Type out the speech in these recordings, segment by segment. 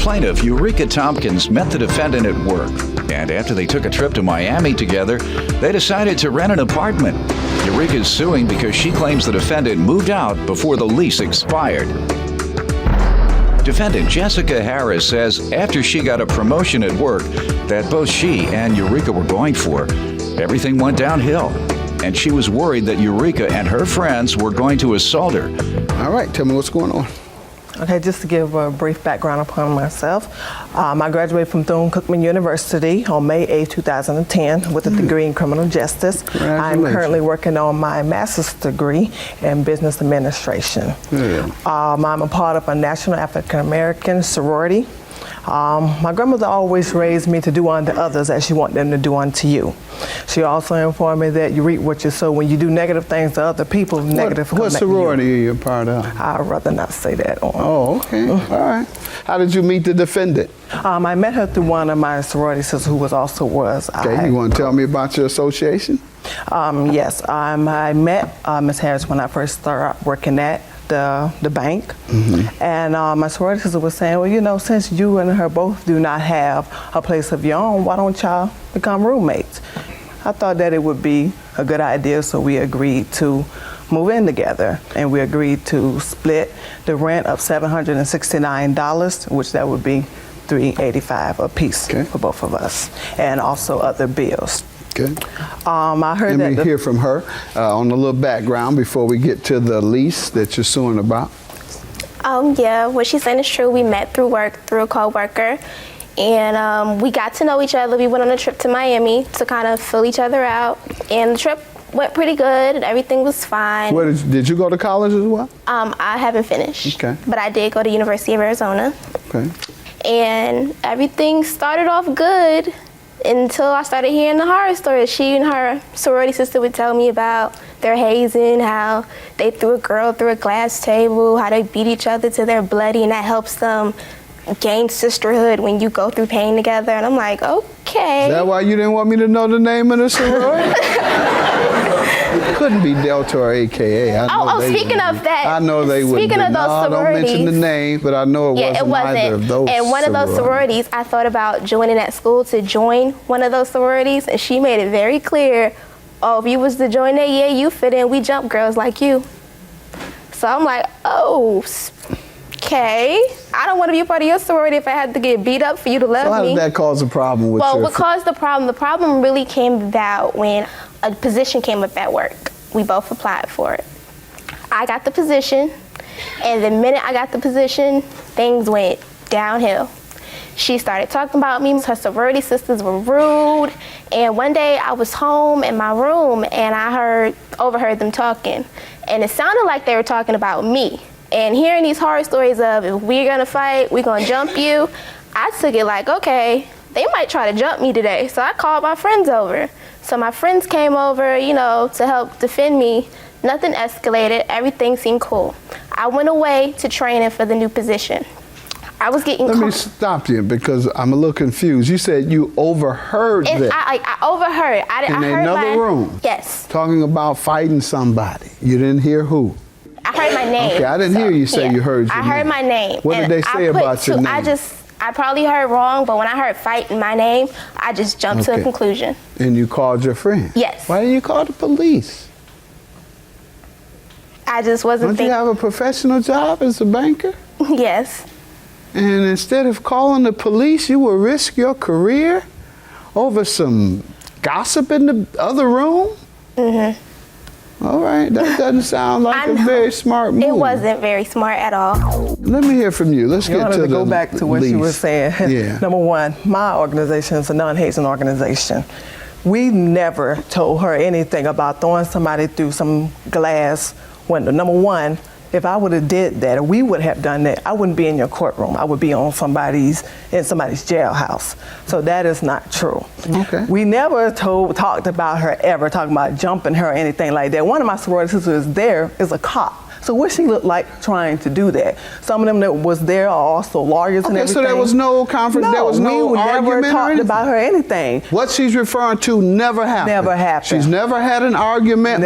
Plaintiff, Eureka Tompkins, met the defendant at work, and after they took a trip to Miami together, they decided to rent an apartment. Eureka is suing because she claims the defendant moved out before the lease expired. Defendant Jessica Harris says after she got a promotion at work that both she and Eureka were going for, everything went downhill, and she was worried that Eureka and her friends were going to assault her. All right, tell me what's going on. Okay, just to give a brief background upon myself, I graduated from Bethune-Cookman University on May 8, 2010 with a degree in criminal justice. I'm currently working on my master's degree in business administration. I'm a part of a national African-American sorority. My grandmother always raised me to do unto others as she wanted them to do unto you. She also informed me that you reap what you sow. When you do negative things to other people, negative What sorority are you a part of? I'd rather not say that on. Oh, okay. All right. How did you meet the defendant? I met her through one of my sorority sisters who was. Okay, you want to tell me about your association? Yes, I met Ms. Harris when I first started working at the bank, and my sorority sister was saying, well, you know, since you and her both do not have a place of your own, why don't y'all become roommates? I thought that it would be a good idea, so we agreed to move in together, and we agreed to split the rent of $769, which that would be $385 a piece for both of us, and also other bills. Good. I heard Let me hear from her on a little background before we get to the lease that you're suing about. Yeah, what she's saying is true. We met through work, through a co-worker, and we got to know each other. We went on a trip to Miami to kind of fill each other out, and the trip went pretty good, and everything was fine. Where did you go to college as well? I haven't finished, but I did go to University of Arizona. Okay. And everything started off good until I started hearing the horror stories. She and her sorority sister would tell me about their hazing, how they threw a girl through a glass table, how they beat each other till they're bloody, and that helps them gain sisterhood when you go through pain together. And I'm like, okay. Is that why you didn't want me to know the name of the sorority? It couldn't be Delta or AKA. Speaking of that, I know they would. Speaking of those sororities, don't mention the name, but I know it wasn't either of those. And one of those sororities, I thought about joining at school to join one of those sororities, and she made it very clear, oh, if you was to join that, yeah, you fit in. We jump girls like you. So I'm like, oh, okay. I don't want to be a part of your sorority if I had to get beat up for you to love me. So how did that cause a problem with Well, what caused the problem? The problem really came about when a position came up at work. We both applied for it. I got the position, and the minute I got the position, things went downhill. She started talking about me. Her sorority sisters were rude, and one day I was home in my room, and I overheard them talking, and it sounded like they were talking about me. And hearing these horror stories of, if we're gonna fight, we're gonna jump you, I took it like, okay, they might try to jump me today. So I called my friends over. So my friends came over, you know, to help defend me. Nothing escalated, everything seemed cool. I went away to training for the new position. I was getting Let me stop you because I'm a little confused. You said you overheard that. I overheard. I in heard another room? Yes. Talking about fighting somebody. You didn't hear who? I heard my name. Okay, I didn't hear you say you heard your name. I heard my name. What did they say about your name? I probably heard wrong, but when I heard fight in my name, I just jumped to a conclusion. And you called your friend? Yes. Why didn't you call the police? I just wasn't thinking. Don't you have a professional job as a banker? Yes. And instead of calling the police, you will risk your career over some gossip in the other room? Mm-hmm. All right, that doesn't sound like a very smart move. It wasn't very smart at all. Let me hear from you. Let's get to the go back to what lease. you were saying. Yeah. Number one, my organization is a non-hazing organization. We never told her anything about throwing somebody through some glass window. Number one, if I would have did that, or we would have done that, I wouldn't be in your courtroom. I would be in somebody's jailhouse. So that is not true. Okay. We never talked about her ever, talking about jumping her or anything like that. One of my sorority sisters there is a cop. So what she looked like trying to do that? Some of them that was there are also lawyers and everything. So there was no conference, there was no argument never talked about her anything. What she's referring to never happened. Never happened. She's never had an argument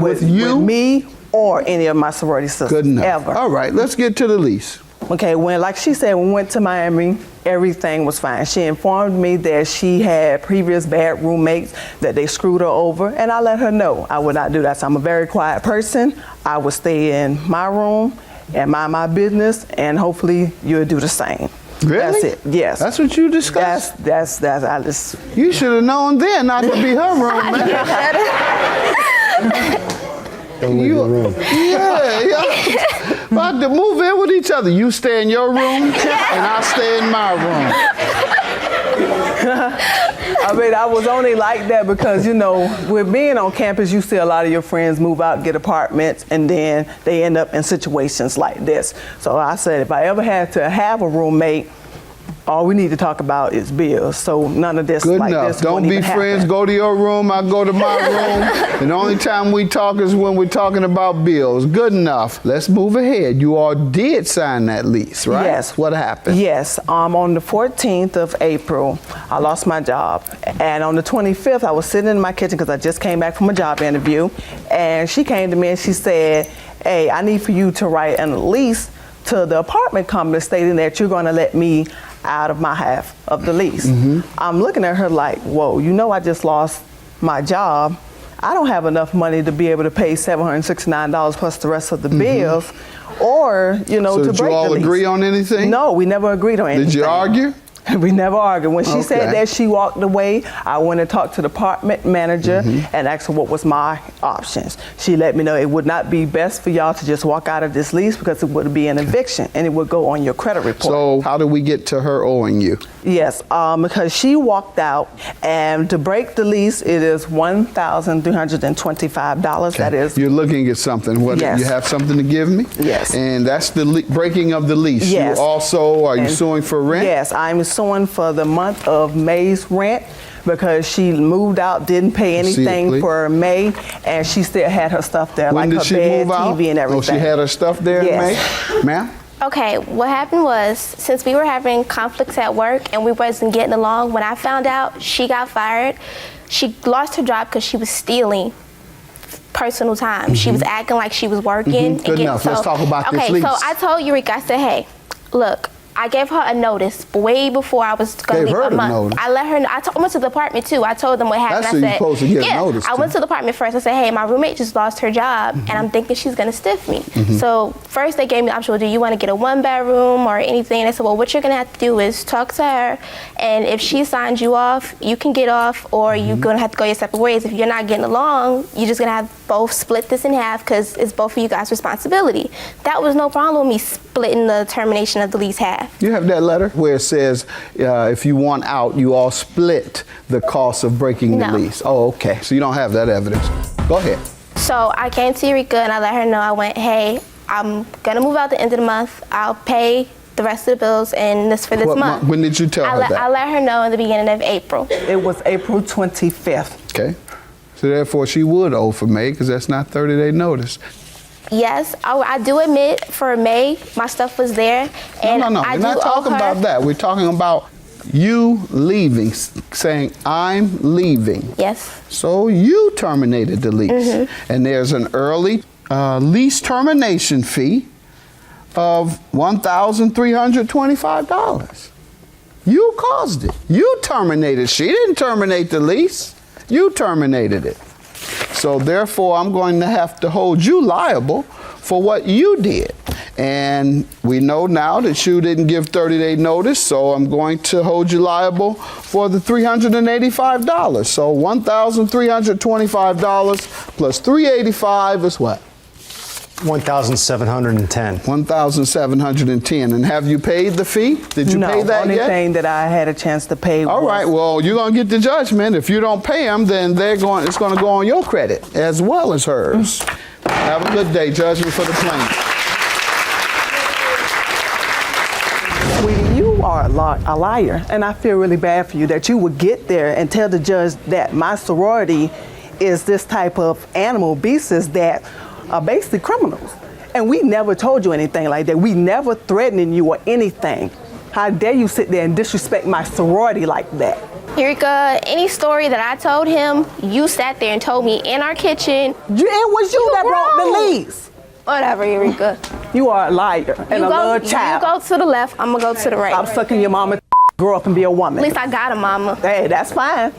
with you? With me or any of my sorority sisters. Good enough. Ever. All right, let's get to the lease. Okay, when, like she said, when we went to Miami, everything was fine. She informed me that she had previous bad roommates, that they screwed her over, and I let her know I would not do that. So I'm a very quiet person. I would stay in my room and mind my business, and hopefully you'll do the same. Really? That's it. Yes. That's what you discussed? That's I just. You should have known then not to be her roommate. Yeah. About to move in with each other. You stay in your room, and I stay in my room. I mean, I was only like that because, you know, with being on campus, you see a lot of your friends move out, get apartments, and then they end up in situations like this. So I said, if I ever had to have a roommate, all we need to talk about is bills. So none of this Good like enough. this Don't won't be even friends. happen. Go to your room. I go to my room. And the only time we talk is when we're talking about bills. Good enough. Let's move ahead. You all did sign that lease, right? Yes. What happened? Yes. On the 14th of April, I lost my job. And on the 25th, I was sitting in my kitchen because I just came back from a job interview. And she came to me and she said, hey, I need for you to write a lease to the apartment company stating that you're going to let me out of my half of the lease. I'm looking at her like, whoa, you know I just lost my job. I don't have enough money to be able to pay $769 plus the rest of the bills, or, you know, So to did break you all the lease. agree on anything? No, we never agreed on anything. Did you argue? We never argued. When she said Okay. that, she walked away. I went and talked to the department manager and asked her what was my options. She let me know it would not be best for y'all to just walk out of this lease because it would be an eviction and it would go on your credit report. So how did we get to her owing you? Yes, because she walked out, and to break the lease, it is $1,325. That is. You're looking at something. What? Yes. You have something to give me? Yes. And that's the breaking of the lease. Yes. You also, are you And- suing for rent? Yes, I'm suing for the month of May's rent because she moved out, didn't pay anything Please. for May, and she still had her stuff there, When like did her she bed, move out? TV, and everything. Oh, she had her stuff there in Yes. May? Ma'am? Okay, what happened was, since we were having conflicts at work and we wasn't getting along, when I found out she got fired, she lost her job because she was stealing personal time. She was acting like she was working. Good enough. Let's talk about this lease. Okay, so I told Eureka, I said, hey, look, I gave her a notice way before I was going to Gave leave her a the month. notice? I let her know. I went to the apartment too. I told them what happened. That's I who said, you're supposed to give yeah, notice I to. went to the apartment first. I said, hey, my roommate just lost her job and I'm thinking she's going to stiff me. So first they gave me the option, well, do you want to get a 1-bedroom or anything? And I said, well, what you're going to have to do is talk to her, and if she signs you off, you can get off, or you're going to have to go your separate ways. If you're not getting along, you're just going to have both split this in half because it's both of you guys' responsibility. That was no problem with me splitting the termination of the lease half. You have that letter where it says if you want out, you all split the cost of breaking the No. lease. Oh, okay. So you don't have that evidence. Go ahead. So I came to Eureka and I let her know. I went, hey, I'm going to move out the end of the month. I'll pay the rest of the bills and this for this What month. when did you tell her that? I let her know in the beginning of April. It was April 25th. Okay. So therefore, she would owe for May because that's not 30-day notice. Yes, I do admit for May, my stuff was there. And No. I We're do not owe talking her. about that. We're talking about you leaving, saying, I'm leaving. Yes. So you terminated the lease. Mm-hmm. And there's an early lease termination fee of $1,325. You caused it. You terminated. She didn't terminate the lease. You terminated it. So therefore, I'm going to have to hold you liable for what you did. And we know now that you didn't give 30-day notice, so I'm going to hold you liable for the $385. So $1,325 plus $385 is what? $1,710. $1,710. And have you paid the fee? Did you No, pay that only yet? thing that I had a chance to pay All was. right, well, you're going to get the judgment. If you don't pay them, then it's going to go on your credit as well as hers. Have a good day. Judgment for the plaintiff. Sweetie, you are a liar, and I feel really bad for you that you would get there and tell the judge that my sorority is this type of animal beasts that are basically criminals. And we never told you anything like that. We never threatened you or anything. How dare you sit there and disrespect my sorority like that? Eureka, any story that I told him, you sat there and told me in our kitchen. It was you that broke the lease. Whatever, Eureka. You are a liar and a little child. You go to the left, I'm gonna go to the right. Stop sucking your mama. Grow up and be a woman. At least I got a mama. Hey, that's fine.